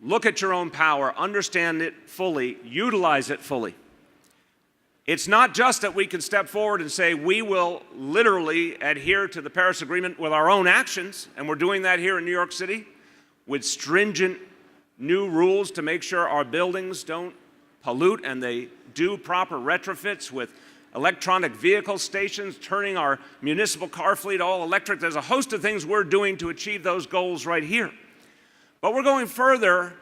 Look at your own power, understand it fully, utilize it fully. It's not just that we can step forward and say we will literally adhere to the Paris Agreement with our own actions, and we're doing that here in New York City with stringent new rules to make sure our buildings don't pollute and they do proper retrofits with electronic vehicle stations, turning our municipal car fleet all electric. There's a host of things we're doing to achieve those goals right here. But we're going further,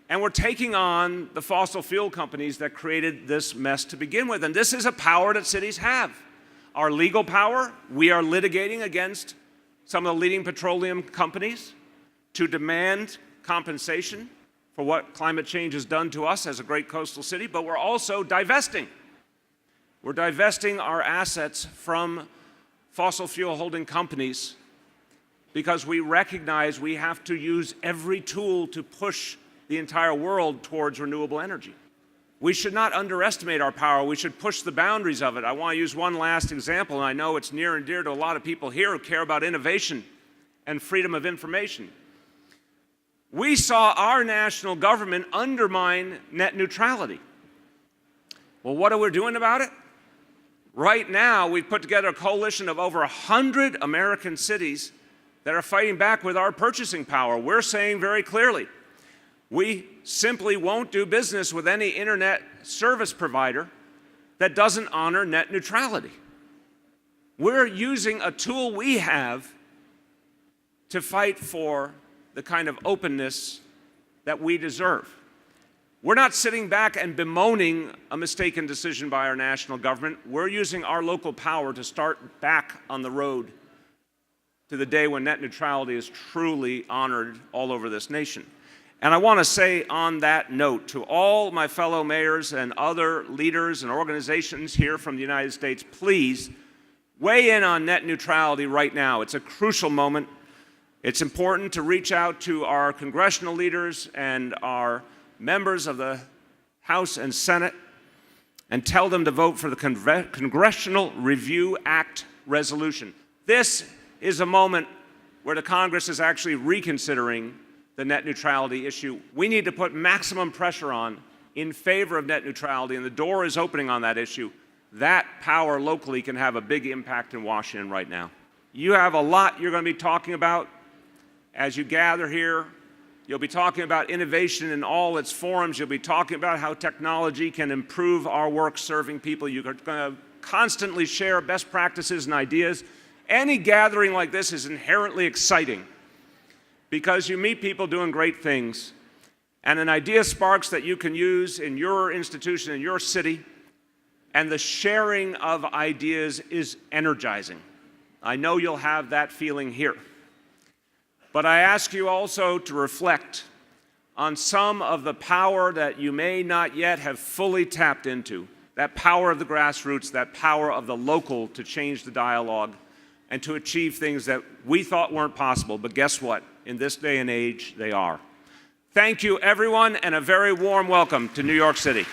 and we're taking on the fossil fuel companies that created this mess to begin with. And this is a power that cities have. Our legal power, we are litigating against some of the leading petroleum companies to demand compensation for what climate change has done to us as a great coastal city, but we're also divesting. We're divesting our assets from fossil fuel holding companies because we recognize we have to use every tool to push the entire world towards renewable energy. We should not underestimate our power. We should push the boundaries of it. I want to use one last example, and I know it's near and dear to a lot of people here who care about innovation and freedom of information. We saw our national government undermine net neutrality. Well, what are we doing about it? Right now, we've put together a coalition of over 100 American cities that are fighting back with our purchasing power. We're saying very clearly, we simply won't do business with any internet service provider that doesn't honor net neutrality. We're using a tool we have to fight for the kind of openness that we deserve. We're not sitting back and bemoaning a mistaken decision by our national government. We're using our local power to start back on the road to the day when net neutrality is truly honored all over this nation. And I want to say on that note to all my fellow mayors and other leaders and organizations here from the United States, please weigh in on net neutrality right now. It's a crucial moment. It's important to reach out to our congressional leaders and our members of the House and Senate and tell them to vote for the Congressional Review Act resolution. This is a moment where the Congress is actually reconsidering the net neutrality issue. We need to put maximum pressure on in favor of net neutrality, and the door is opening on that issue. That power locally can have a big impact in Washington right now. You have a lot you're going to be talking about as you gather here. You'll be talking about innovation in all its forms. You'll be talking about how technology can improve our work serving people. You're going to constantly share best practices and ideas. Any gathering like this is inherently exciting because you meet people doing great things, and an idea sparks that you can use in your institution, in your city, and the sharing of ideas is energizing. I know you'll have that feeling here. But I ask you also to reflect on some of the power that you may not yet have fully tapped into, that power of the grassroots, that power of the local to change the dialogue and to achieve things that we thought weren't possible. But guess what? In this day and age, they are. Thank you, everyone, and a very warm welcome to New York City.